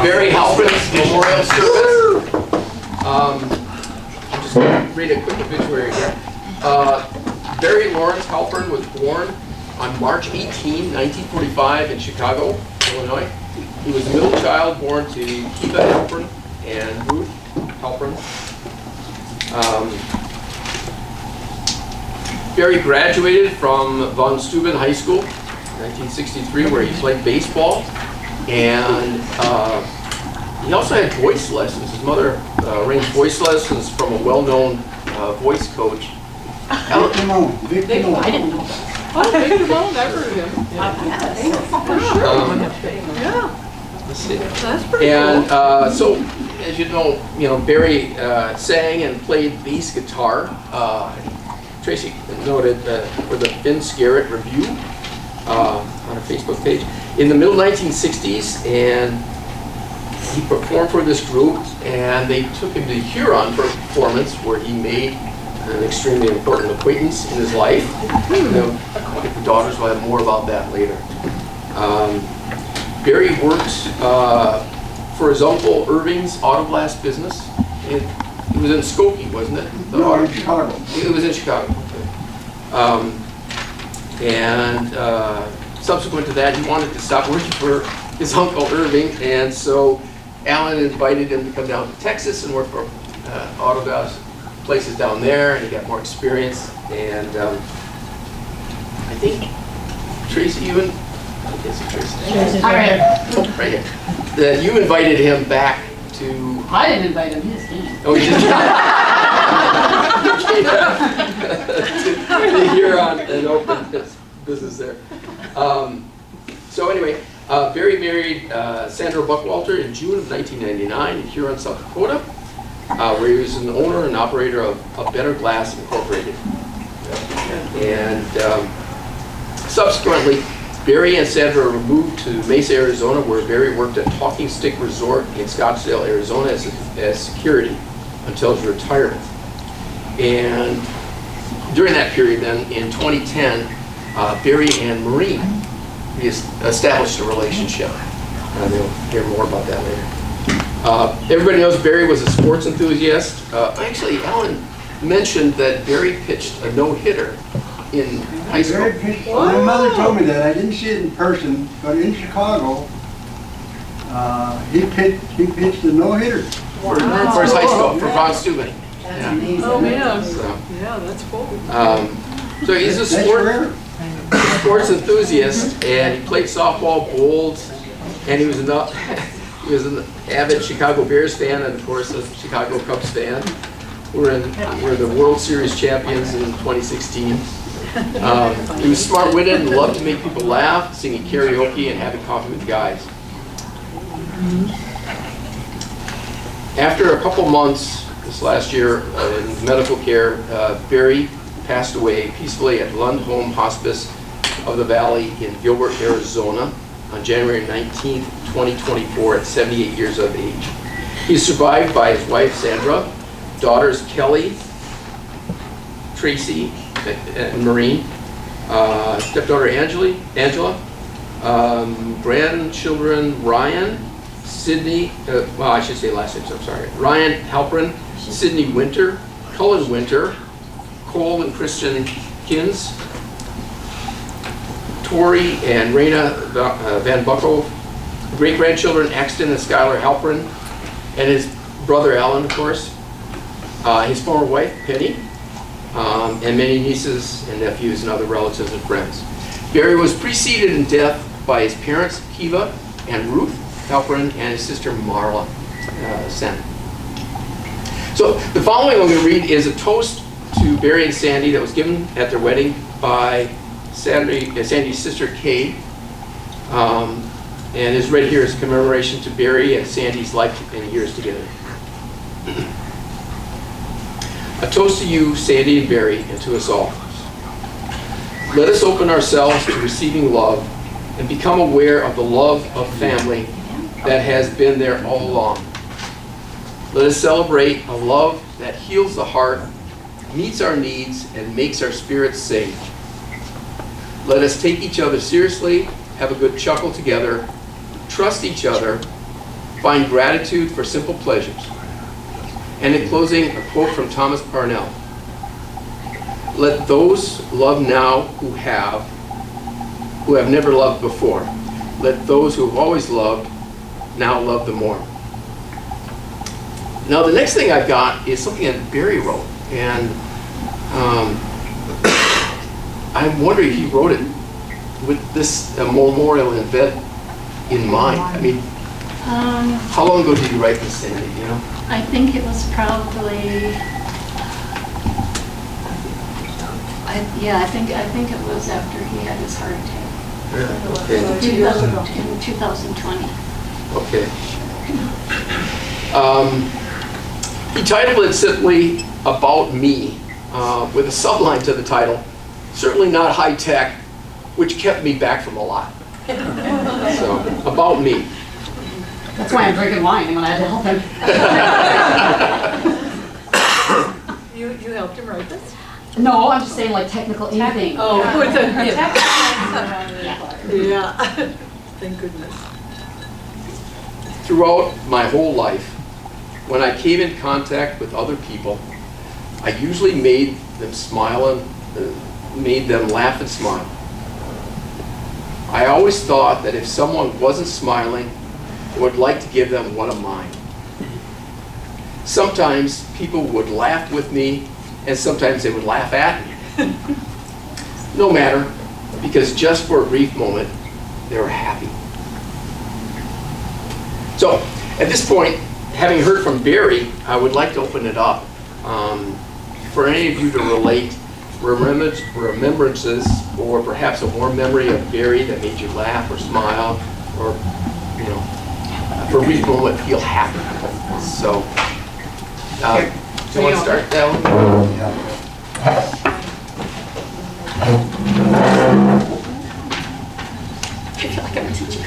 Barry Halperin's memorial service. I'm just going to read a quick obituary here. Barry Lawrence Halperin was born on March 18, 1945 in Chicago, Illinois. He was a middle child born to Kiva Halperin and Ruth Halperin. Barry graduated from Von Steuben High School in 1963, where he played baseball, and he also had voice lessons. His mother arranged voice lessons from a well-known voice coach. Victor Moan. I didn't know that. Oh, Victor Moan, I've heard of him. For sure. Yeah. Let's see. That's pretty And cool. so, as you know, Barry sang and played bass guitar. Tracy noted for the Vince Garrett Review on her Facebook page in the middle 1960s, and he performed for this group, and they took him to Huron for a performance where he made an extremely important acquaintance in his life. The daughters will have more about that later. Barry worked for his uncle Irving's auto glass business. It was in Skokie, wasn't it? No, in Chicago. It was in Chicago. And subsequent to that, he wanted to stop working for his uncle Irving, and so Alan invited him to come down to Texas and work for auto glass places down there, and he got more experience. And I think Tracy, I guess Tracy. Right here. That you invited him back to. I didn't invite him, his team. Oh, you did. to Huron and open his business there. So anyway, Barry married Sandra Buckwalter in June of 1999 in Huron, South Dakota, where he was an owner and operator of Better Glass Incorporated. And subsequently, Barry and Sandra were moved to Mesa, Arizona, where Barry worked at Talking Stick Resort in Scottsdale, Arizona as security until his retirement. And during that period then, in 2010, Barry and Maureen established a relationship. They'll hear more about that later. Everybody knows Barry was a sports enthusiast. Actually, Alan mentioned that Barry pitched a no-hitter in high school. My mother told me that. I didn't see it in person, but in Chicago, he pitched a no-hitter. For his high school, for Von Steuben. That's Yeah. amazing. Oh, man. So, Yeah, that's cool. so he's a sports enthusiast, and he played softball, bowled, and he was an avid Chicago Bears fan, and of course a Chicago Cubs fan. We're the World Series champions in 2016. He was smart-witted and loved to make people laugh, singing karaoke and having coffee with the guys. After a couple months this last year in medical care, Barry passed away peacefully at Lund Home Hospice of the Valley in Gilbert, Arizona on January 19th, 2024 at 78 years of age. He is survived by his wife Sandra, daughters Kelly, Tracy, and Maureen, stepdaughter Angela, grandchildren Ryan, Sydney, well I should say last names, I'm sorry, Ryan Halperin, Sydney Winter, Cullen Winter, Cole and Christian Kins, Tori and Raina Van Buckle, great-grandchildren Axton and Skylar Halperin, and his brother Alan, of course, his former wife Penny, and many nieces and nephews and other relatives and friends. Barry was preceded in death by his parents Kiva and Ruth Halperin and his sister Marla Sen. So the following I'm going to read is a toast to Barry and Sandy that was given at their wedding by Sandy's sister Kay, and is read here as a commemoration to Barry and Sandy's life and years together. A toast to you, Sandy and Barry, and to us all. Let us open ourselves to receiving love and become aware of the love of family that has been there all along. Let us celebrate a love that heals the heart, meets our needs, and makes our spirits sing. Let us take each other seriously, have a good chuckle together, trust each other, Find gratitude for simple pleasures. And in closing, a quote from Thomas Parnell. Let those love now who have never loved before. Let those who have always loved now love the more. Now the next thing I've got is something that Barry wrote, and I'm wondering if he wrote it with this memorial event in mind. I mean, how long ago did you write this, Sandy? You know? I think it was probably, I think it was after he had his heart attack. Okay. In 2020. Okay. He titled it simply "About Me," with a subline to the title, "Certainly not high tech," which kept me back from a lot. So, about me. That's why I'm drinking wine when I had to help him. You helped him write this? No, I'm just saying like technical anything. Oh, Yeah. yeah. Thank goodness. Throughout my whole life, when I came in contact with other people, I usually made them smile and made them laugh and smile. I always thought that if someone wasn't smiling, I would like to give them one of mine. Sometimes people would laugh with me, and sometimes they would laugh at me. No matter, because just for a brief moment, they were happy. So, at this point, having heard from Barry, I would like to open it up for any of you to relate remembrances, or perhaps a warm memory of Barry that made you laugh or smile, or, you know, for a brief moment feel happy. So, do you want to start, Alan? I feel like I'm a teacher.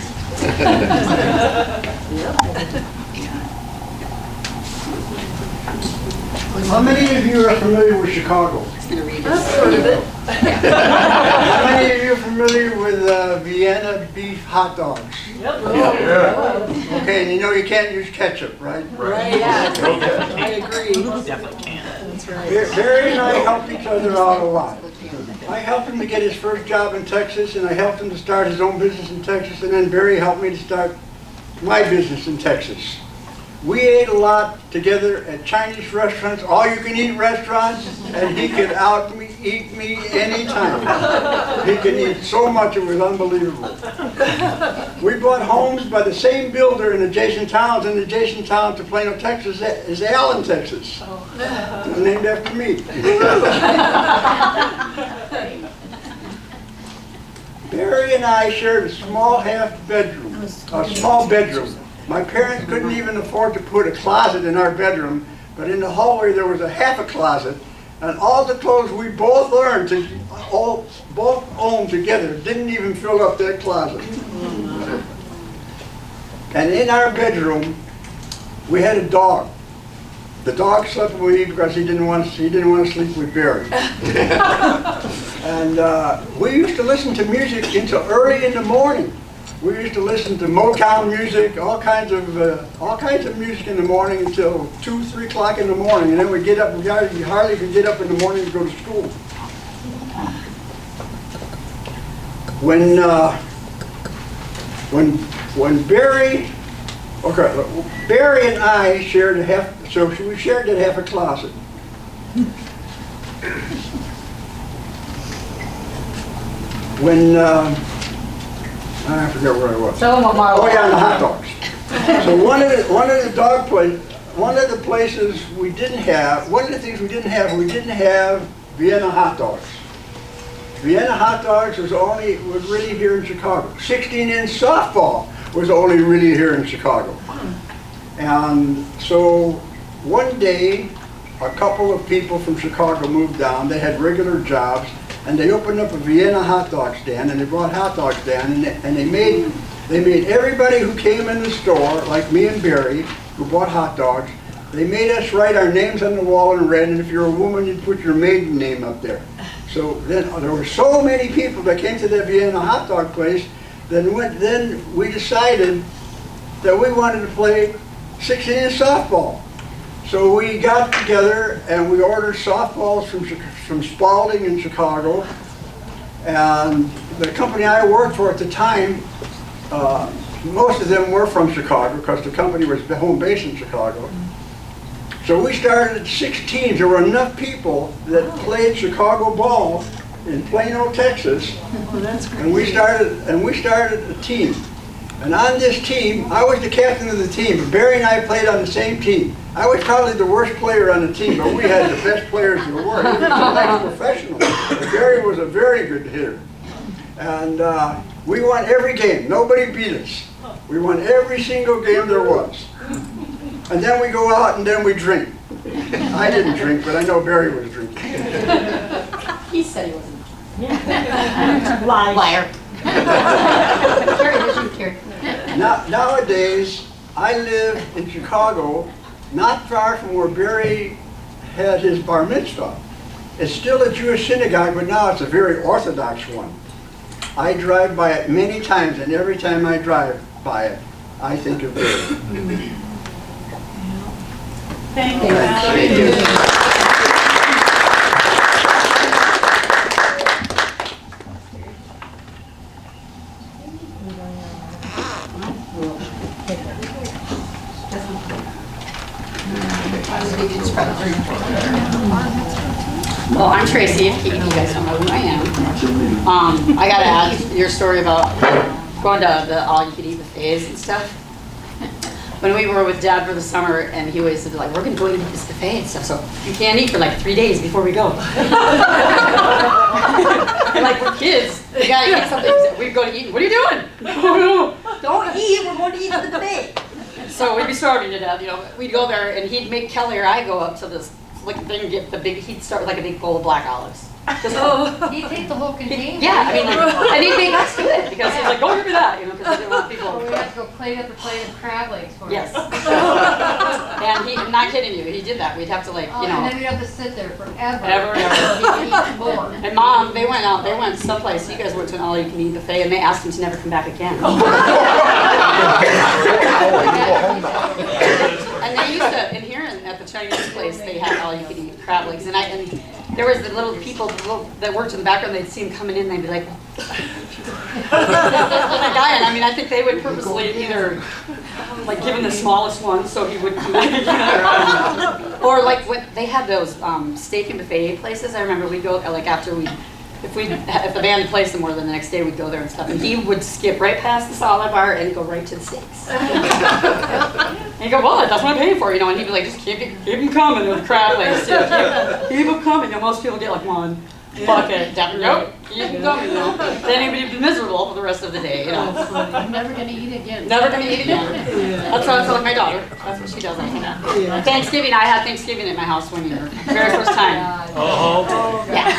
How many of you are familiar with Chicago? That's part of it. How many of you are familiar with Vienna beef hot dogs? Okay, and you know you can't use ketchup, right? Right, yeah. I agree. Definitely can. That's right. Barry and I helped each other out a lot. I helped him to get his first job in Texas, and I helped him to start his own business in Texas, and then Barry helped me to start my business in Texas. We ate a lot together at Chinese restaurants, all-you-can-eat restaurants, and he could eat me anytime. He could eat so much it was unbelievable. We bought homes by the same builder in adjacent towns to Plano, Texas, is Allen, Texas. Named after me. Barry and I shared a small bedroom. My parents couldn't even afford to put a closet in our bedroom, but in the hallway there was a half a closet, and all the clothes we both owned together didn't even fill up that closet. And in our bedroom, we had a dog. The dog slept with me because he didn't want to sleep with Barry. And we used to listen to music until early in the morning. We used to listen to Motown music, all kinds of music in the morning until 2, 3 o'clock in the morning, and then we get up. We hardly could get up in the morning to go to school. When Barry and I shared we shared that half a closet. When I forget where I was. Tell them what Marlo. Oh yeah, the hot dogs. So one of the places we didn't have, one of the things we didn't have Vienna hot dogs. Vienna hot dogs was really here in Chicago. 16-inch softball was only really here in Chicago. And so one day, a couple of people from Chicago moved down. They had regular jobs. And they opened up a Vienna hot dog stand, and they brought hot dogs down, and they made everybody who came in the store, like me and Barry, who bought hot dogs, they made us write our names on the wall in red, and if you're a woman, you'd put your maiden name up there. So then there were so many people that came to that Vienna hot dog place, then we decided that we wanted to play 16-inch softball. So we got together and we ordered softballs from Spalding in Chicago. And the company I worked for at the time, most of them were from Chicago because the company was home base in Chicago. So we started 6 teams. There were enough people that played Chicago ball in Plano, Texas. Oh, that's great. And we started a team. And on this team, I was the captain of the team, but Barry and I played on the same team. I was probably the worst player on the team, but we had the best players in the world. We were like professionals. But Barry was a very good hitter. And we won every game. Nobody beat us. We won every single game there was. And then we go out and then we drink. I didn't drink, but I know Barry was drinking. He said he wasn't. Lies. Liar. Carrie, what you Carrie? Nowadays, I live in Chicago, not far from where Barry had his bar mitzvah. It's still a Jewish synagogue, but now it's a very Orthodox one. I drive by it many times, and every time I drive by it, I think of Barry. Thank you. Thank you. Well, I'm Tracy. You guys don't know who I am. I gotta add your story about going to the all-you-can-eat buffets and stuff. When we were with Dad for the summer, and he always said, like, we're gonna go to this buffet and stuff, so you can't eat for like 3 days before we go. And like, we're kids, we gotta eat something. We'd go to eat. What are you doing? No, don't eat. We're going to eat at the buffet. So we'd be starving to death, you know. We'd go there, and he'd make Kelly or I go up to this like thing and get the big. He'd start with like a big bowl of black olives. Just, You take the whole container. yeah, I mean, like, and he'd make us do it because he's like, go give me that, you know, because he didn't want people. Oh, we have to go plate after plate of crab legs for Yes. it. And he, I'm not kidding you, he did that. We'd have to like, Oh, you and know. then we'd have to sit there forever. Forever, ever. So he could eat more. And Mom, they went someplace, you guys went to an all-you-can-eat buffet, and they asked him to never come back again. And they used to, in here at the Chinese place, they had all-you-can-eat crab legs, and there was the little people that worked in the background, they'd see him coming in, they'd be like, that guy, and I mean, I think they would purposely either, like, give him the smallest one so he would come back again, or like, when they had those steak and buffet places, I remember we'd go, like, after if the band played somewhere, then the next day we'd go there and stuff, and he would skip right past the salad bar and go right to the steaks. And you go, well, that's what I'm paying for, you know, and he'd be like, just keep them coming with the crab legs, too. Keep them coming. You know, most people get like one bucket. Nope, keep them coming, you know. Then he'd be miserable for the rest of the day, you know. I'm never gonna eat again. Never gonna eat again. That's how I feel like my daughter. That's what she does like that. Thanksgiving, I had Thanksgiving at my house one year. Very first time. Yeah.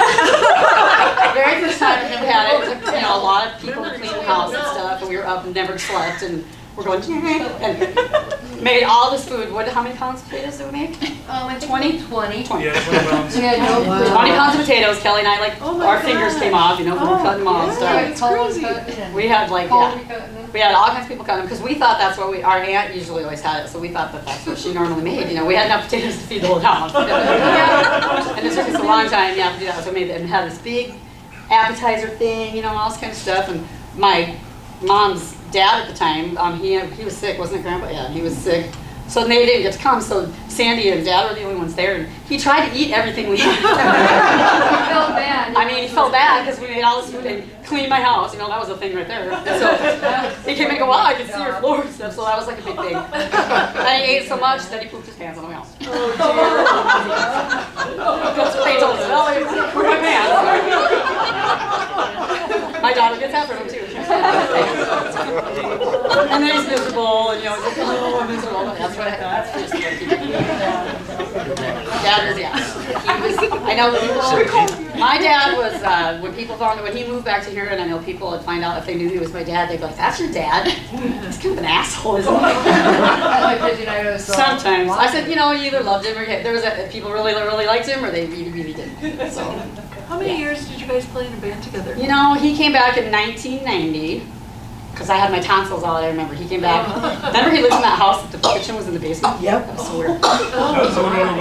Very first time I've ever had it. It took, you know, a lot of people to clean the house and stuff, and we were up and never slept, and we're going, and made all this food. How many pounds of potatoes did we make? I think 20? 20. 20. Yeah, 20 pounds. We had no food. 20 pounds of potatoes. Kelly and I, like, Oh my our God. fingers came off, you know, from cutting them off and stuff. It's crazy. We had, like, Poultry yeah. cutting them. We had all kinds of people cutting them because we thought that's what our aunt usually always had it, so we thought that that's what she normally made. You know, we had enough potatoes to feed the whole house. And it took us a long time, yeah, to do that. So we made it and had this big appetizer thing, you know, all this kind of stuff. And my mom's dad at the time, he was sick, wasn't it, Grandpa? Yeah, he was sick. So they didn't get to come, so Sandy and Dad were the only ones there, and he tried to eat everything we had. I felt bad. I mean, he felt bad because we made all this food and cleaned my house, you know, that was a thing right there. So he came in and go, wow, I can see your floor and stuff, so that was like a big thing. And he ate so much that he pooped his pants on the house. That's what they told us, well, I pooped my pants. My daughter gets after him too. And then he's miserable, and you know, he's like, oh, I'm miserable. That's just what he did. Dad was, yeah. He was, I know people, my dad was, when people found, when he moved back to here, and I know people would find out if they knew he was my dad, they'd be like, that's your dad? He's kind of an asshole, isn't he? Sometimes. I said, you know, you either loved him or there was people really, really liked him, or they really, really didn't. So, How many years did you guys play in a band together? you know, he came back in 1990. because I had my tonsils out, I remember. He came back. Remember he lived in that house, the kitchen was in the basement? Yep. That was so weird.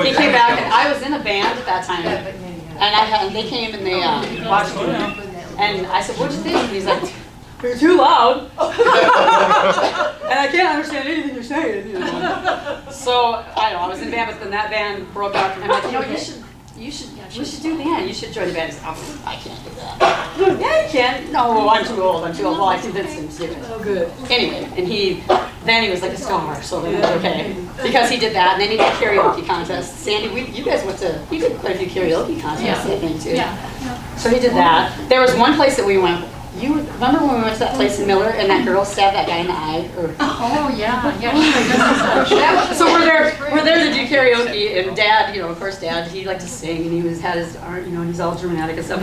He came back, and I was in a band at that time. And they came and they watched me. And I said, what'd you think? And he's like, you're too loud. And I can't understand anything you're saying. You know? So, I don't know, I was in a band, but then that band broke up. And I'm like, we should do band. You should join the band. He said, oh, I can't do that. Yeah, you can. No, I'm too old. Well, I convinced him to do it. Oh, good. Anyway, and then he was like a star, so then it was okay. Because he did that, and then he did karaoke contests. Sandy, you guys he did quite a few karaoke contests, I think, too. Yeah. So he did that. There was one place that we went. You remember when we went to that place in Miller and that girl stabbed that guy in the eye? Oh, yeah. So we're there to do karaoke, and Dad, of course, Dad, he liked to sing, and he had his art, and he's all dramatic and stuff.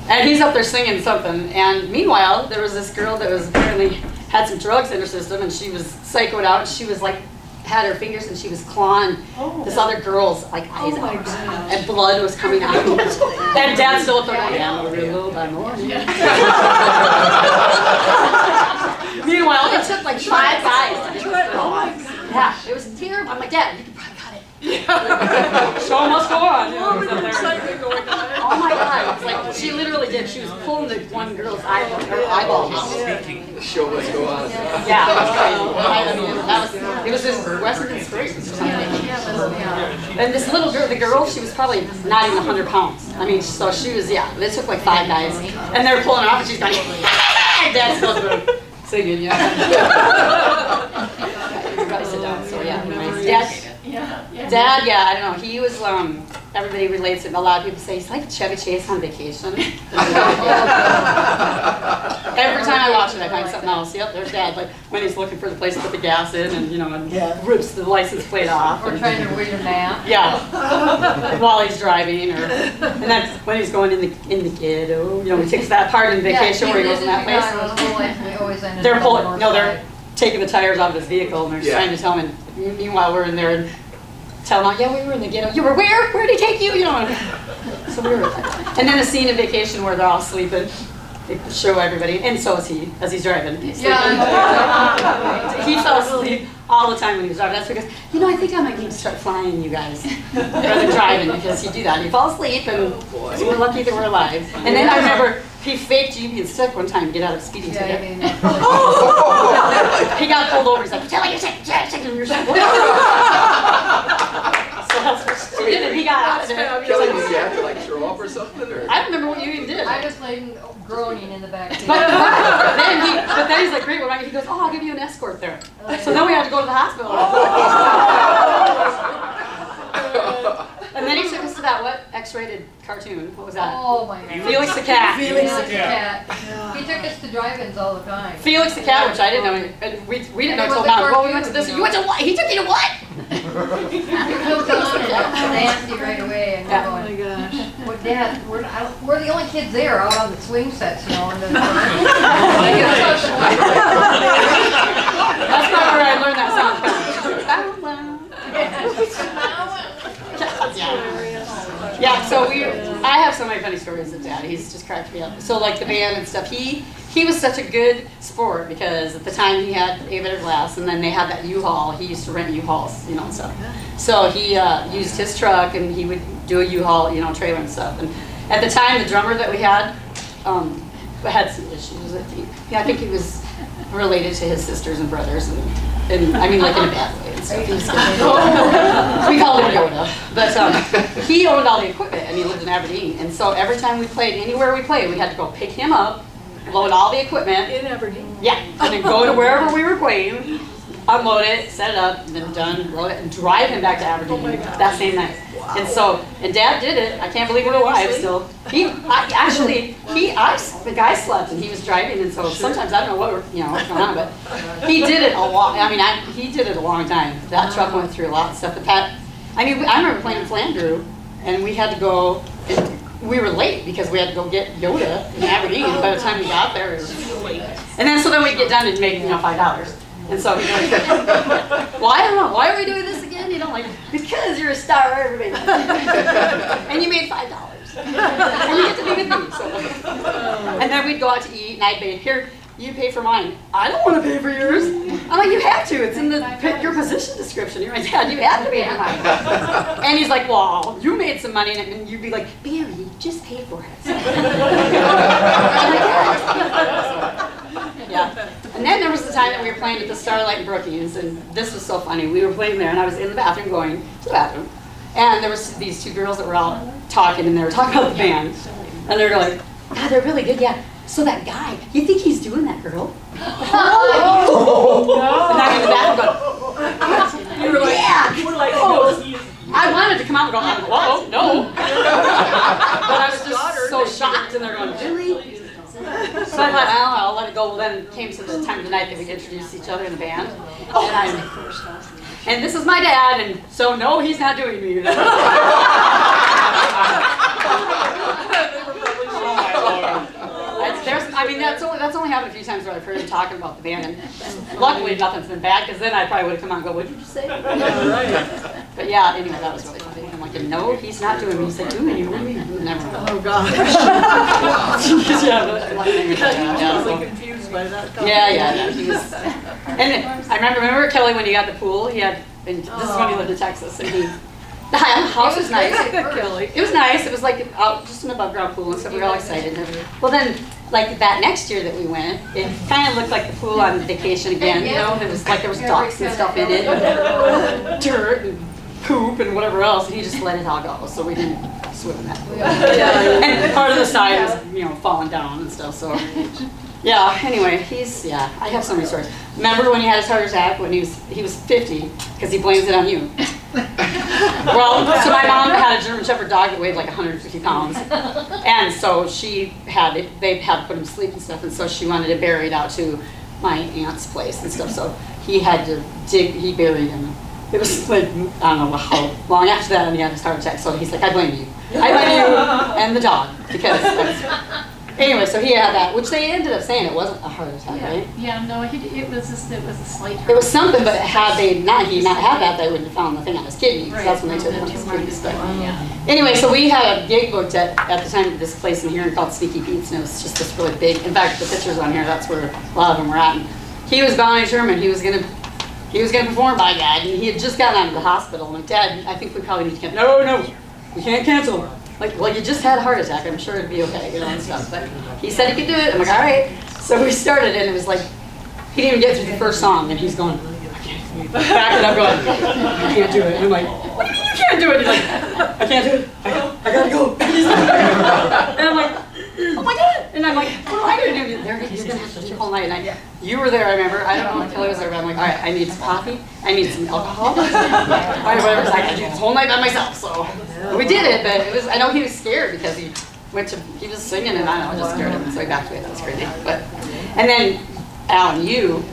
And he's up there singing something, and meanwhile, there was this girl that was apparently had some drugs in her system, and she was psychoed out, and she was like, had her fingers, and she was clawing this other girl's eyes out, and blood was coming out. And Dad's still up there going, Amarillo by morning. Meanwhile, it took like 5 guys to get this girl off. Yeah, it was terrible. I'm like, Dad, you probably got it. Show must go on. Oh my God! It's like she literally did. She was pulling the one girl's eyeballs out. Show must go on. Yeah, it was crazy. It was this Western Springs or something. And this little girl, the girl, she was probably not even 100 pounds. I mean, so she was, they took like 5 guys, and they were pulling her off, and she's going, Dad's still singing, Everybody sit down. So yeah, anyways, Dad, I don't know. He was, everybody relates him. A lot of people say he's like Chevy Chase on vacation. Every time I watch it, I find something else. Yep, there's Dad. Like when he's looking for the place to put the gas in, and and rips the license plate off. Or trying to read a map. Yeah, while he's driving, and that's when he's going in the ghetto. He takes that part in vacation where he goes in that place. They're pulling. No, they're taking the tires off of his vehicle, and they're trying to tell him. And meanwhile, we're in there and tell him, we were in the ghetto. You were where? Where did he take you? So we were. And then a scene in Vacation where they're all sleeping. They show everybody, and so is he as he's driving. He fell asleep all the time when he was driving. That's because I think I might need to start flying you guys rather than driving, because he'd do that. He'd fall asleep, and so we're lucky that we're alive. And then I remember he faked you being sick one time to get out of a speeding ticket. He got pulled over. He's like, "Tell me you're sick, and you're sick." So that's what she did, and he got out of it. Kelly, did you have to throw up or something? Or? I don't remember what you even did. I was laying groaning in the back seat. But then he's like, great, he goes, I'll give you an escort there. So then we had to go to the hospital. And then he took us to that X-rated cartoon. What was that? Oh my God. Felix the Cat. Felix the Cat. He took us to drive-ins all the time. Felix the Cat, which I didn't know. And we didn't know until now. Well, we went to this. You went to what? He took you to what? He comes on and Nancy right away, and we're going, Oh my gosh. well, Dad, we're the only kids there out on the swing sets, And That's not where I learned that song. Yeah, so I have so many funny stories of Dad. He's just cracked me up. So like the band and stuff, he was such a good sport, because at the time he had Avid Glass, and then they had that U-Haul. He used to rent U-Hauls, and stuff. So he used his truck, and he would do a U-Haul, trailer and stuff. And at the time, the drummer that we had had some issues. I think he was related to his sisters and brothers, and I mean like in a bad way. And stuff. We called him Yoda, but he owned all the equipment, and he lived in Aberdeen. And so every time we played, anywhere we played, we had to go pick him up, load all the equipment. In Aberdeen. Yeah, and then go to wherever we were playing, unload it, set it up, and then done, load it, and drive him back to Aberdeen that same night. Wow. And Dad did it. I can't believe we're alive still. The guy slept, and he was driving, and so sometimes I don't know what's going on, but he did it a lot. I mean, he did it a long time. That truck went through a lot of stuff. But I remember playing in Flandreau, and we had to go. We were late because we had to go get Yoda in Aberdeen. By the time we got there, it was late. And then we'd get done and make $5. And so he's like, well, I don't know, why are we doing this again? Because you're a star, everybody. And you made $5. And you get to be with me. So. And then we'd go out to eat, and I'd be here. you pay for mine. I don't want to pay for yours. I'm like, you have to. It's in your position description. You're like, Dad, you have to pay for mine. And he's like, well, you made some money. And you'd be like, Barry, just pay for it. I'm like, yeah. And then there was the time that we were playing at the Starlight in Brookings, and this was so funny. We were playing there, and I was in the bathroom going to the bathroom, and there was these two girls that were all talking, and they were talking about the band, and they were like, God, they're really good, yeah. So that guy, you think he's doing that girl? And I'm in the bathroom going, you were like, yeah. You were like, Oh. no, he is. I wanted to come out and go, whoa, no. But I was just so shocked, and they're going, really? So I thought, I'll let it go. Well, then it came to the time of the night that we introduced each other in the band. And this is my dad, and so no, he's not doing me. That's only happened a few times where I've heard him talking about the band, and luckily nothing's been bad, because then I probably would have come on and go, what did you say? But yeah, anyway, that was really funny. I'm like, no, he's not doing me. He's like, doing you, never mind. Oh, gosh. I was like confused by that. Yeah. He was, and I remember Kelly when he got the pool. He had, and this is when he lived in Texas, and the house was nice. Kelly. It was nice. It was like just an above ground pool, and so we were all excited. Well, then, like that next year that we went, it kind of looked like the pool on vacation again. You know, it was like there was ducks and stuff in it, and dirt and poop and whatever else, and he just let it all go. So we didn't swim in that pool. And part of the side was, falling down and stuff. So. Yeah, anyway, I have so many stories. Remember when he had his heart attack when he was 50, because he blames it on you. Well, so my mom had a German Shepherd dog that weighed like 150 pounds. And so they had to put him to sleep and stuff, and so she wanted to bury it out to my aunt's place and stuff. So he had to he buried him. It was like, I don't know how long after that, and he had his heart attack. So he's like, I blame you. I blame you and the dog, because anyway, so he had that, which they ended up saying it wasn't a heart attack, right? Yeah, no, it was a slight heart. It was something, but had he not had that, they wouldn't have found the thing on his kidney, because that's when they took his kidneys. But anyway, so we had a gig booked at the time at this place in here called Sneaky Pete's, and it was just this really big. In fact, the pictures on here, that's where a lot of them were at. And he was bound and determined he was gonna perform by God, and he had just gotten out of the hospital. And Dad, I think we probably need to cancel. No, we can't cancel. Like, well, you just had a heart attack. I'm sure it'd be okay, and stuff. But he said he could do it. I'm like, all right. So we started, and it was like, he didn't even get through the first song, and he's going, I can't. Backing up, going, I can't do it. And I'm like, what do you mean you can't do it? He's like, I can't do it. I gotta go. And I'm like, oh my God. And I'm like, what am I gonna do? You're gonna have to do the whole night. And you were there, I remember. I don't know if Kelly was there, but I'm like, all right, I need some coffee. I need some alcohol. All right, whatever. So I can do this whole night by myself. So we did it, but it was. I know he was scared because he was singing, and I don't know, it just scared him. So he backed away. That was crazy. And then Alan,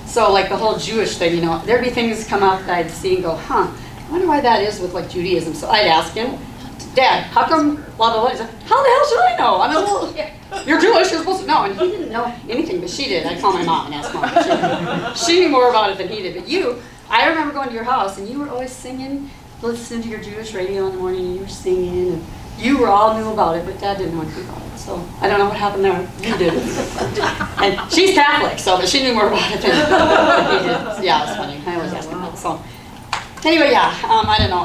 so like the whole Jewish thing, there'd be things come up that I'd see and go, I wonder why that is with like Judaism. So I'd ask him, Dad, how come blah blah blah? He's like, how the hell should I know? I mean, well, you're Jewish, you're supposed to know. And he didn't know anything, but she did. I'd call my mom and ask Mom. She knew more about it than he did. But I remember going to your house, and you were always singing, listening to your Jewish radio in the morning, and you were singing, and you were all knew about it, but Dad didn't know anything about it. So I don't know what happened there. You did. And she's Catholic, but she knew more about it than he did. Yeah, it was funny. I always ask him that. So anyway, I don't know.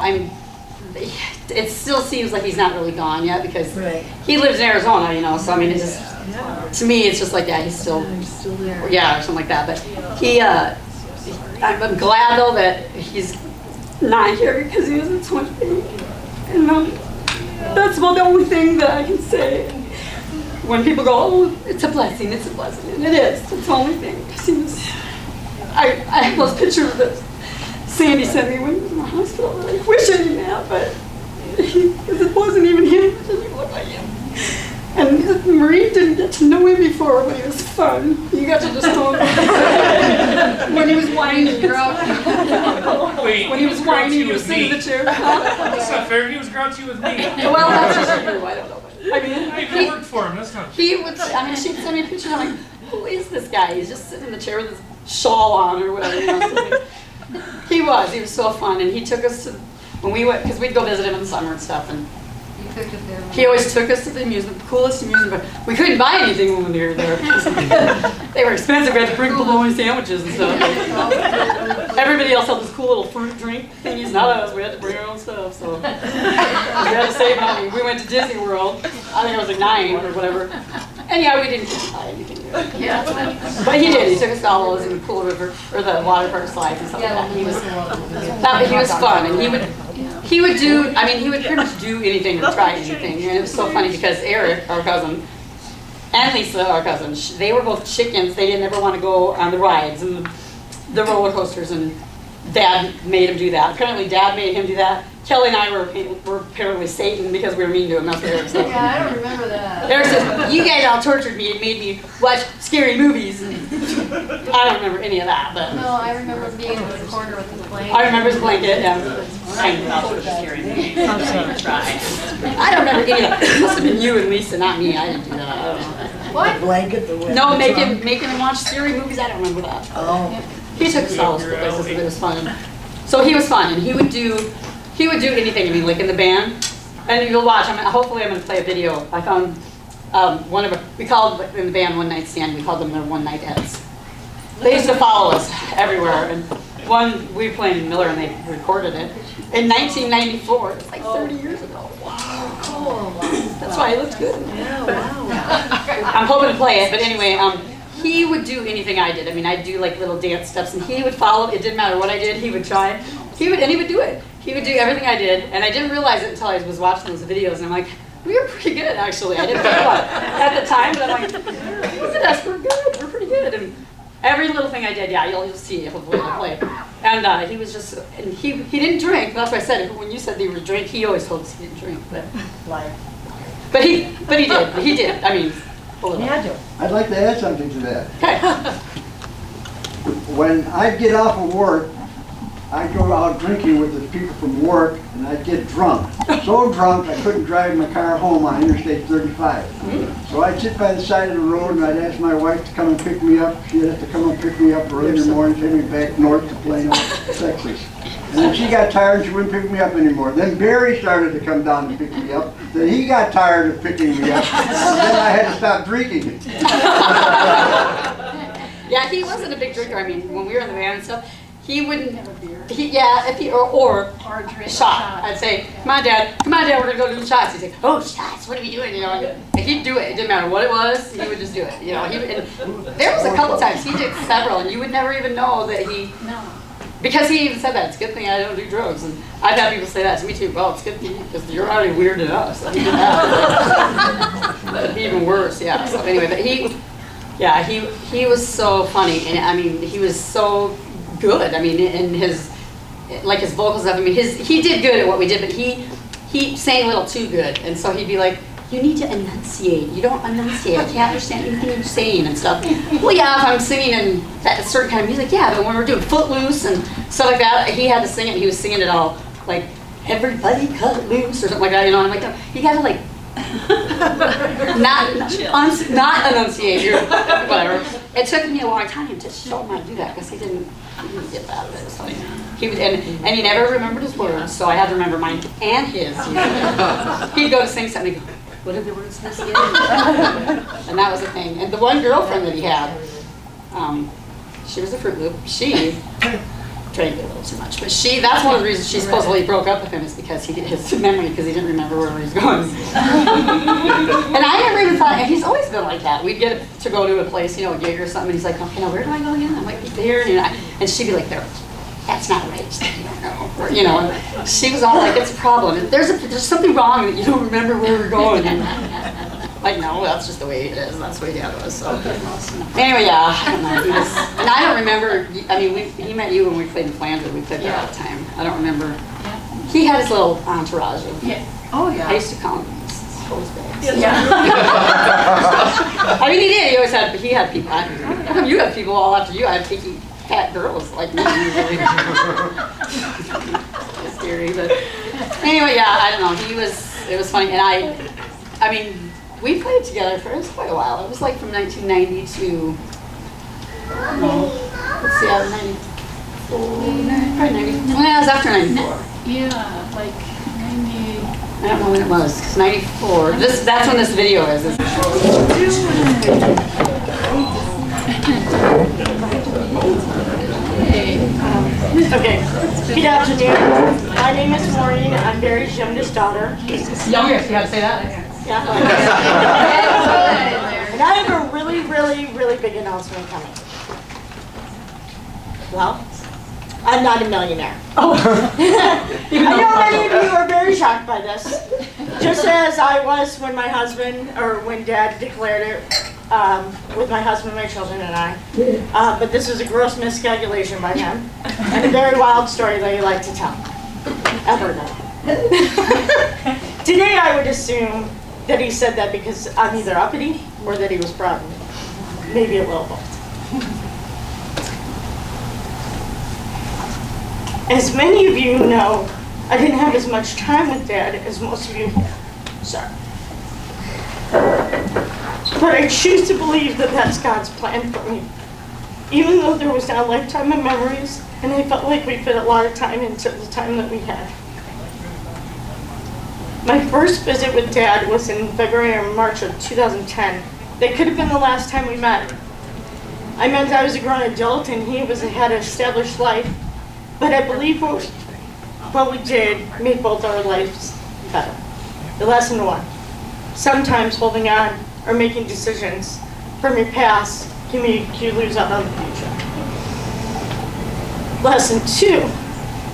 It still seems like he's not really gone yet, because he lives in Arizona, so I mean, it's just, to me, it's just like, he's still there. Yeah, or something like that. But I'm glad though that he's not here, because he was in so much pain. And that's about the only thing that I can say. When people go, oh, it's a blessing, and it is. It's the only thing. I have those pictures that Sandy sent me when he was in the hospital. I wish I didn't have, but because it wasn't even him, it doesn't look like him. And Marie didn't get to know him before, but he was fun. You got to just know him. When he was whining, when he was whining, he was sitting in the chair. That's not fair. He was grouchy with me. Well, that's just true. I don't know. I mean, I worked for him. That's not. He would. She'd send me a picture. And I'm like, who is this guy? He's just sitting in the chair with his shawl on or whatever. He was so fun, and he took us to when we went, because we'd go visit him in the summer and stuff, and He always took us to the amusement, coolest amusement park. We couldn't buy anything when we were there. They were expensive. We had to bring bologna sandwiches and stuff. Everybody else had this cool little fruit drink thingies. Not us. We had to bring our own stuff. So we had to save money. We went to Disney World. I think I was like 9 or whatever. And yeah, we didn't buy anything. Yeah. But he did. He took us to all those in the pool river or the water park slides and stuff like that. He was fun, and he would do. I mean, he would pretty much do anything or try anything. And it was so funny because Eric, our cousin, and Lisa, our cousin, they were both chickens. They didn't ever want to go on the rides and the roller coasters, and Dad made him do that. Apparently, Dad made him do that. Kelly and I were apparently Satan because we were mean to him. That's what Eric said. Yeah, I don't remember that. Eric says, you guys all tortured me and made me watch scary movies. And I don't remember any of that, but No, I remember being in the corner with his blanket. I remember his blanket. Yeah. I don't remember any of that. It must have been you and Lisa, not me. I didn't do that. I don't know. What? Blanket the way. No, making him watch scary movies. I don't remember that. Oh. He took us all to places and it was fun. So he was fun, and he would do anything. I mean, like in the band. And you'll watch. Hopefully, I'm going to play a video. I found we called in the band One Night Stand. We called them their One Night Eds. They used to follow us everywhere. And we were playing in Miller, and they recorded it in 1994. It's like 30 years ago. Wow. Cool. That's why he looked good. Yeah, wow. I'm hoping to play it, but anyway, he would do anything I did. I mean, I'd do like little dance steps, and he would follow. It didn't matter what I did. He would try. He would do it. He would do everything I did, and I didn't realize it until I was watching those videos, and I'm like, we were pretty good, actually. I didn't think about it at the time, but I'm like, look at us, we're good. We're pretty good. And every little thing I did, yeah, you'll see it hopefully I'll play. And he was just, and he didn't drink. That's why I said, when you said they were drink, he always told us he didn't drink. But he did. He did. I mean, a little. Yeah, I do. I'd like to add something to that. Okay. When I'd get off of work, I'd go out drinking with the people from work, and I'd get drunk. So drunk, I couldn't drive my car home on Interstate 35. So I'd sit by the side of the road, and I'd ask my wife to come and pick me up. She'd have to come and pick me up early in the morning, take me back north to Plano, Texas. And then she got tired, and she wouldn't pick me up anymore. Then Barry started to come down and pick me up. Then he got tired of picking me up. And then I had to stop drinking. Yeah, he wasn't a big drinker. I mean, when we were in the van and stuff, he wouldn't. If he or drink shot. I'd say, come on, Dad, we're gonna go do shots. He'd say, oh, shots, what are we doing? You know, and he'd do it. It didn't matter what it was. He would just do it. You know, and there was a couple times he did several, and you would never even know that he. No. Because he even said that, it's a good thing I don't do drugs. And I've had people say that to me too. Well, it's good for you because you're already weird enough. So he did that. That'd be even worse, yeah. So anyway, but he was so funny. And I mean, he was so good. I mean, in his vocals stuff, I mean, he did good at what we did, but he sang a little too good. And so he'd be like, you need to enunciate. You don't enunciate. I can't understand anything you're saying and stuff. Well, yeah, if I'm singing in that certain kind of music, yeah, but when we're doing Footloose and stuff like that, he had to sing it, and he was singing it all, like, everybody cut loose or something like that, you know, and I'm like, no, you gotta, like, not enunciate your whatever. It took me a long time to show him how to do that, because he didn't get that of it. So he would, and he never remembered his words, so I had to remember mine and his. He'd go to sing something, and he'd go, what are the words to this again? And that was the thing. And the one girlfriend that he had, she was a Fruit Loop. She drank a little too much, but that's one of the reasons she supposedly broke up with him, is because his memory, because he didn't remember where he was going. And I never even thought, and he's always been like that. We'd get to go to a place, you know, a gig or something, and he's like, okay, now where do I go again? I'm like, there, and she'd be like, there. That's not right. You don't know. Or, you know, and she was all like, it's a problem. And there's something wrong that you don't remember where we're going. And like, no, that's just the way it is. That's the way Dad was. So anyway, yeah, I don't know. And I don't remember. I mean, he met you when we played in Flanders. We played there all the time. I don't remember. Yeah. He had his little entourage. Yeah. Oh yeah. I used to call him hose bags. Yeah. I mean, he did. He always had. He had people. How come you have people all after you? I have picky fat girls like me usually. It's scary, but anyway, yeah, I don't know. It was funny, and I mean, we played together for quite a while. It was like from 1990 to, let's see, out of 94, probably 90. Well, it was after 94. Yeah, like 90. I don't know when it was, 'cause 94. That's when this video is. Okay, good afternoon. My name is Maureen. I'm Barry's youngest daughter. Younger, you gotta say that. Yeah. And I have a really, really, really big announcement coming. Well, I'm not a millionaire. Oh. I know many of you are very shocked by this, just as I was when my husband, or when Dad declared it, with my husband, my children, and I. But this was a gross miscalculation by him, and a very wild story that he liked to tell. Ever know. Today I would assume that he said that because I'm either uppity or that he was proud of me. Maybe a little both. As many of you know, I didn't have as much time with Dad as most of you have. Sorry. But I choose to believe that that's God's plan for me. Even though there was not a lifetime of memories, and I felt like we fit a lot of time into the time that we had. My first visit with Dad was in February or March of 2010. That could have been the last time we met. I meant I was a grown adult and he had an established life, but I believe what we did made both our lives better. The lesson one, sometimes holding on or making decisions from your past can make you lose out on the future. Lesson two,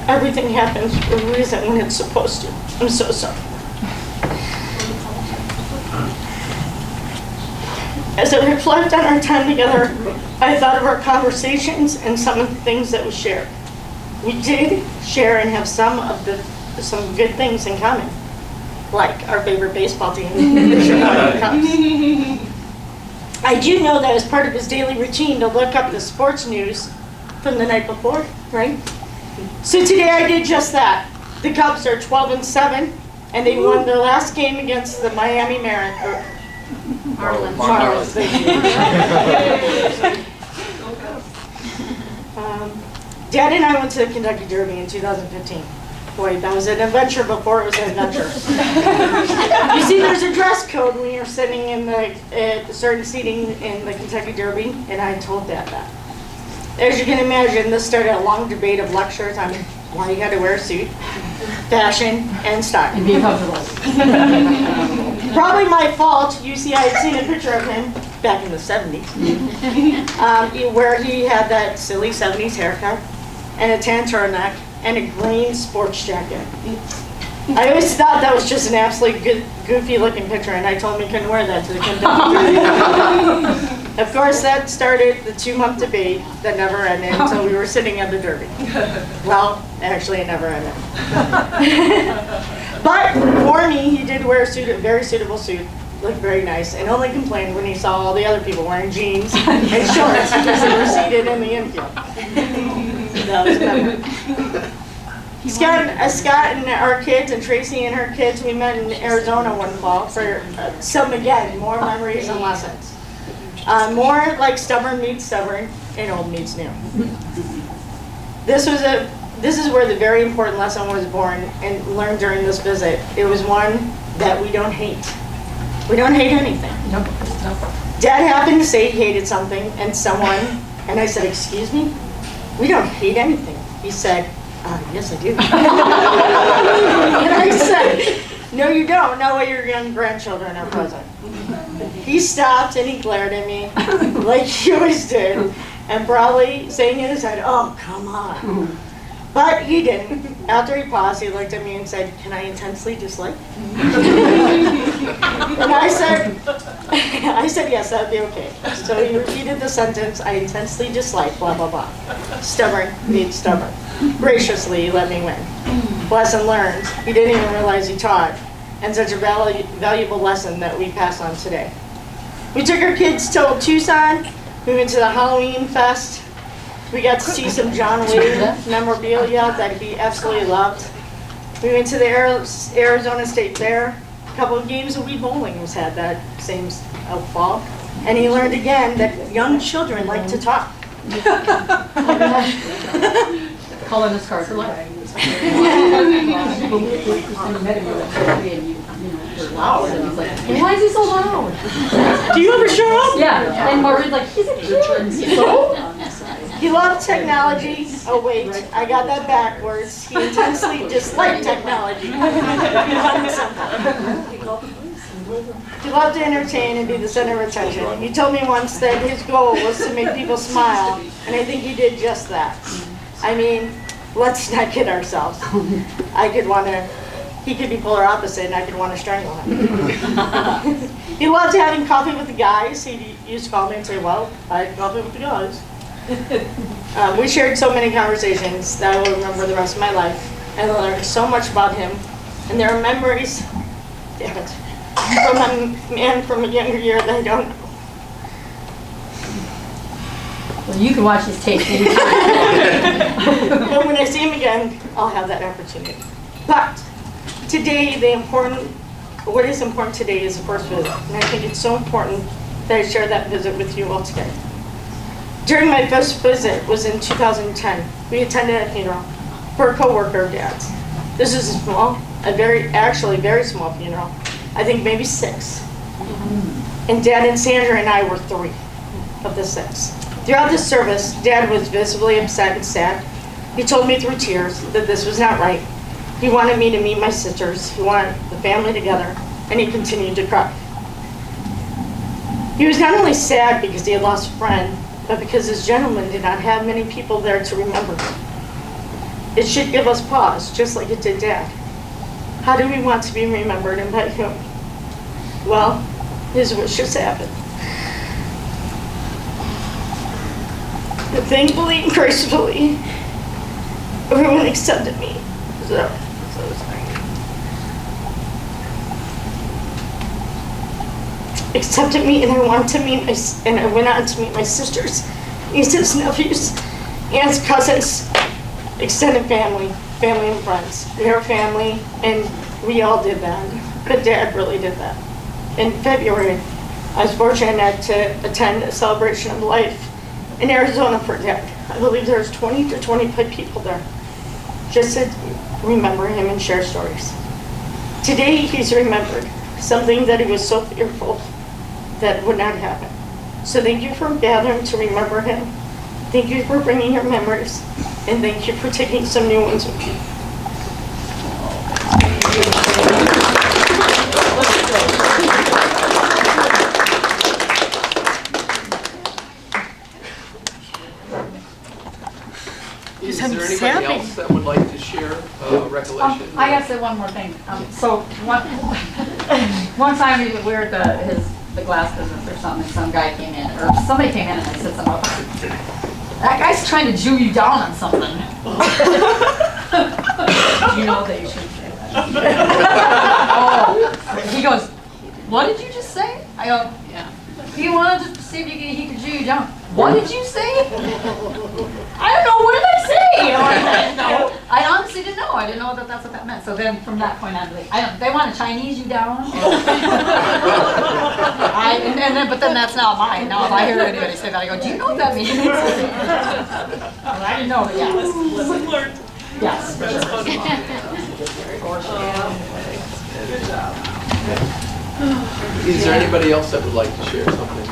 everything happens for a reason when it's supposed to. I'm so sorry. As I reflect on our time together, I thought of our conversations and some of the things that we shared. We did share and have some good things in common, like our favorite baseball team, the Chicago Cubs. I do know that as part of his daily routine to look up the sports news from the night before, right? So today I did just that. The Cubs are 12-7, and they won their last game against the Miami Marlins. Thank you. Dad and I went to the Kentucky Derby in 2015. Boy, that was an adventure before it was an adventure. You see, there's a dress code when you're sitting in certain seating in the Kentucky Derby, and I told Dad that. As you can imagine, this started a long debate of lectures on why you had to wear a suit, fashion, and style. And be comfortable. Probably my fault. You see, I had seen a picture of him back in the 70s, where he had that silly 70s haircut and a tan turtleneck and a green sports jacket. I always thought that was just an absolutely goofy looking picture, and I told him he couldn't wear that to the Kentucky Derby. Of course, that started the 2-month debate that never ended until we were sitting at the Derby. Well, actually, it never ended. But for me, he did wear a suit, a very suitable suit, looked very nice, and only complained when he saw all the other people wearing jeans and shorts because they were seated in the infield. That was better. Scott and our kids, and Tracy and her kids, we met in Arizona one fall for more memories and lessons. More like stubborn meets stubborn and old meets new. This is where the very important lesson was born and learned during this visit. It was one that we don't hate. We don't hate anything. Nope. Dad happened to say he hated something and someone, and I said, "Excuse me? We don't hate anything." He said, "Yes, I do." And I said, "No, you don't. Not while your young grandchildren are present." He stopped and he glared at me like he always did, and probably saying in his head, "Oh, come on." But he didn't. After he paused, he looked at me and said, "Can I intensely dislike?" And I said, "Yes, that'd be okay." So he repeated the sentence, "I intensely dislike, blah, blah, blah." Stubborn meets stubborn. Graciously, he let me win. Lesson learned. He didn't even realize he taught. And such a valuable lesson that we pass on today. We took our kids to Tucson. We went to the Halloween Fest. We got to see some John Wayne memorabilia that he absolutely loved. We went to the Arizona State Fair. A couple of games of Wii bowling was had that same fall. And he learned again that young children like to talk. colorless cards for life. Wow. And he's like, why is he so loud? Do you ever show up? Yeah, and Margaret's like, he's a kid. So? He loved technology. Oh wait, I got that backwards. He intensely disliked technology. He loved to entertain and be the center of attention. He told me once that his goal was to make people smile, and I think he did just that. I mean, let's not kid ourselves. He could be polar opposite, and I could want to strangle him. He loved having coffee with the guys. He used to call me and say, well, I had coffee with the guys. We shared so many conversations that I will remember the rest of my life. And I learned so much about him. And there are memories, damn it, from a man from a younger year that I don't know. Well, you can watch his tape anytime. And when I see him again, I'll have that opportunity. But today, what is important today is the first visit. And I think it's so important that I share that visit with you all today. During my first visit was in 2010. We attended a funeral for a coworker of Dad's. This is a very small funeral. I think maybe 6. And Dad and Sandra and I were 3 of the 6. Throughout the service, Dad was visibly upset and sad. He told me through tears that this was not right. He wanted me to meet my sisters. He wanted the family together, and he continued to cry. He was not only sad because he had lost a friend, but because his gentleman did not have many people there to remember him. It should give us pause, just like it did Dad. How do we want to be remembered, and by whom? Well, his wishes happened. But thankfully and gracefully, everyone accepted me. So sorry. Accepted me, and I went on to meet my sisters, nieces, nephews, aunts, cousins, extended family and friends. We are family, and we all did that. But Dad really did that. In February, I was fortunate to attend a celebration of life in Arizona for Dad. I believe there's 20 to 25 people there, just to remember him and share stories. Today, he's remembered, something that he was so fearful that would not happen. So thank you for gathering to remember him. Thank you for bringing your memories, and thank you for taking some new ones with you. Is there anybody else that would like to share a recollection? I gotta say one more thing. So one time we were at the glass business or something, and some guy came in, or somebody came in and they said something about, that guy's trying to Jew you down on something. You know that you shouldn't say that. Oh, he goes, what did you just say? I go, yeah. He wanted to see if he could Jew you down. What did you say? I don't know, what did I say? No, I honestly didn't know. I didn't know that that's what that meant. So then from that point on, like, they want to Chinese you down. But then that's not mine. Now if I hear anybody say that, I go, do you know what that means? Well, I didn't know, but yeah. Lesson learned. Yes, for That's sure. Good job. Is there anybody else that would like to share something?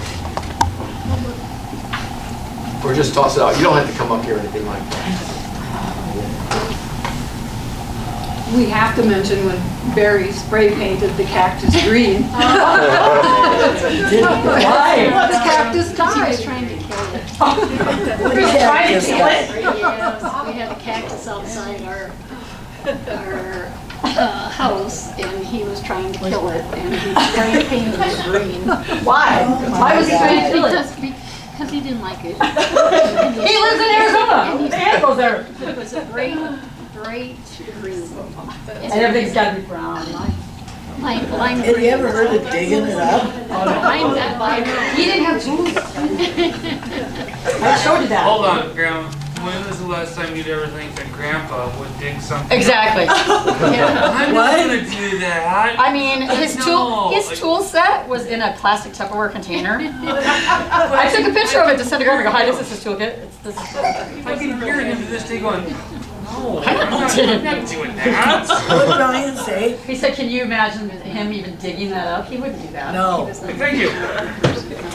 Or just toss it out. You don't have to come up here or anything like that. We have to mention when Barry spray painted the cactus green. Why? What's cactus He was time? trying to kill it. He was trying to kill it. Yes, we had a cactus outside our house, and he was trying to kill it, and he spray painted it green. Why? Why was he trying to kill it? Because he didn't like it. He lives in Arizona. And goes there. It was a bright green. And everything's got to be brown. Lime Have you ever heard of digging it up? lime. He didn't have tools. I showed you that. Hold on, Grandma. When was the last time you'd ever think that Grandpa would dig something? Exactly. I'm not gonna do that. I mean, his No. tool set was in a plastic Tupperware container. I took a picture of it to send to Grandma. I go, hi, this is his toolkit. This is I can hear him to this day going, No, I'm not doing that. What did Brian say? He said, can you imagine him even digging that up? He wouldn't do that. No. He was like- Thank you.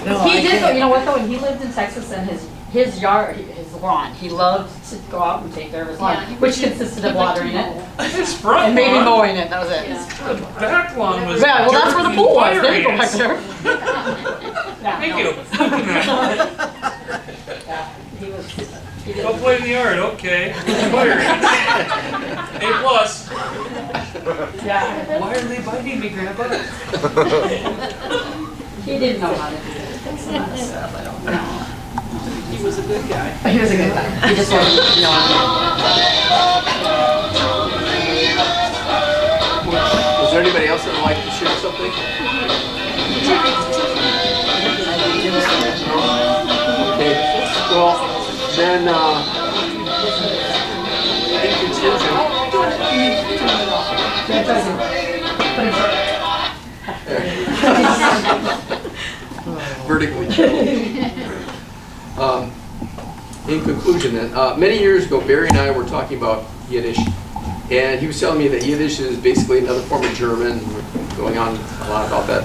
No, He I did, though, can't. you know what though, when he lived in Texas and his yard, his lawn, he loved to go out and take care of his lawn, Yeah, he which would- consisted he of liked to watering it. mow. His front And maybe lawn, mowing it, that was it. Yeah. the back lawn was. Yeah, well, that's where the dirt pool and was, there you go fire back ants. there. Yeah, Thank no. you. Yeah, he was, he Go did. play in the yard, okay. Fire ants. A plus. Yeah, Why are they biting me, Grandpa? he didn't know how to do it, some of that stuff, I don't know. He was a good guy. He was a good guy, he just wasn't, you know. Was there anybody else that would like to share something? Okay, well, then, vertically challenged. In conclusion then, many years ago, Barry and I were talking about Yiddish, and he was telling me that Yiddish is basically another form of German, and we're going on a lot about that.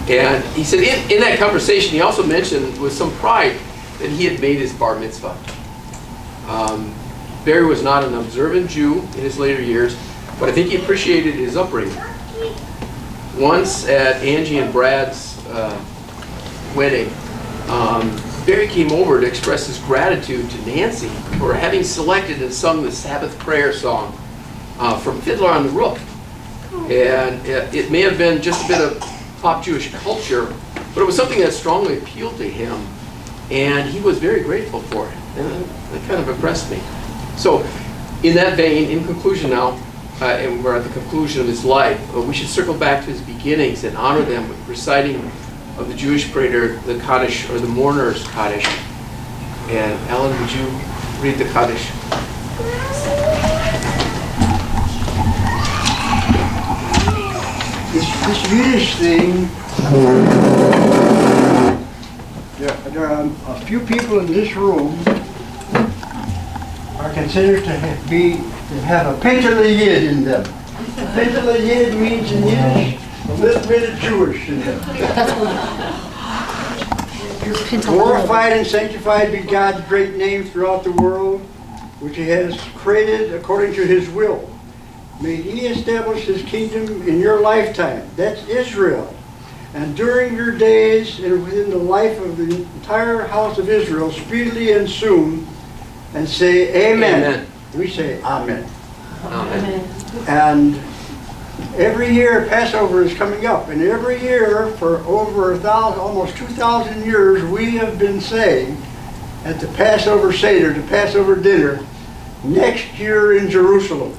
And he said in that conversation, he also mentioned with some pride that he had made his bar mitzvah. Barry was not an observant Jew in his later years, but I think he appreciated his upbringing. Once at Angie and Brad's wedding, Barry came over to express his gratitude to Nancy for having selected and sung the Sabbath prayer song from Fiddler on the Roof. And it may have been just a bit of pop Jewish culture, but it was something that strongly appealed to him, and he was very grateful for it. And that kind of impressed me. So, in that vein, in conclusion now, and we're at the conclusion of his life, we should circle back to his beginnings and honor them with reciting of the Jewish prayer, the Kaddish, or the mourner's Kaddish. And Ellen, would you read the Kaddish? This Yiddish thing, there are a few people in this room are considered to have a pintel yid in them. A pintel yid means in Yiddish a little bit of Jewish in them. Glorified and sanctified be God's great name throughout the world, which He has created according to His will. May He establish His kingdom in your lifetime. That's Israel. And during your days and within the life of the entire house of Israel, speedily and soon, and say Amen. Amen. We say Amen. Amen. And every year Passover is coming up, and every year for over 1,000, almost 2,000 years, we have been saying at the Passover Seder, the Passover dinner, next year in Jerusalem.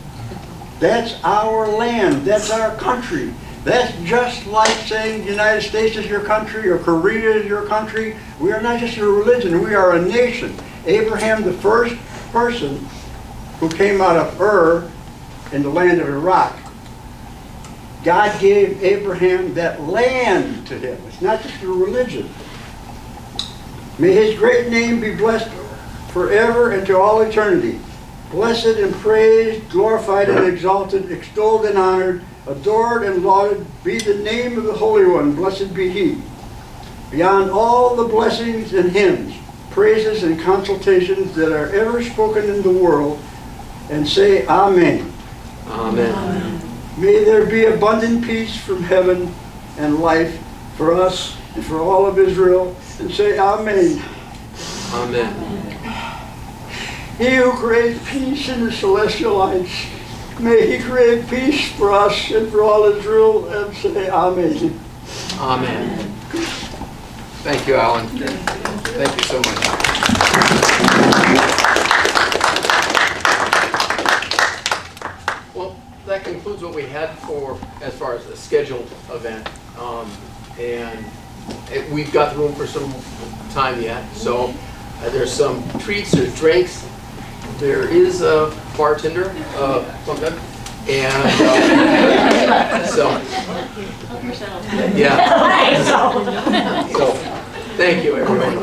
That's our land. That's our country. That's just like saying the United States is your country or Korea is your country. We are not just a religion. We are a nation. Abraham, the first person who came out of Ur in the land of Iraq, God gave Abraham that land to him. It's not just a religion. May His great name be blessed forever and to all eternity. Blessed and praised, glorified and exalted, extolled and honored, adored and lauded be the name of the Holy One. Blessed be He. Beyond all the blessings and hymns, praises and consultations that are ever spoken in the world, and say Amen. Amen. May there be abundant peace from heaven and life for us and for all of Israel, and say Amen. Amen. He who creates peace in the celestial lights, may He create peace for us and for all Israel, and say Amen. Amen. Thank you, Alan. Thank you so much. Well, that concludes what we had for as far as the scheduled event. We've got room for some time yet. So there's some treats, there's drinks. There is a bartender, sometime. And so, yeah. So, thank you, everyone.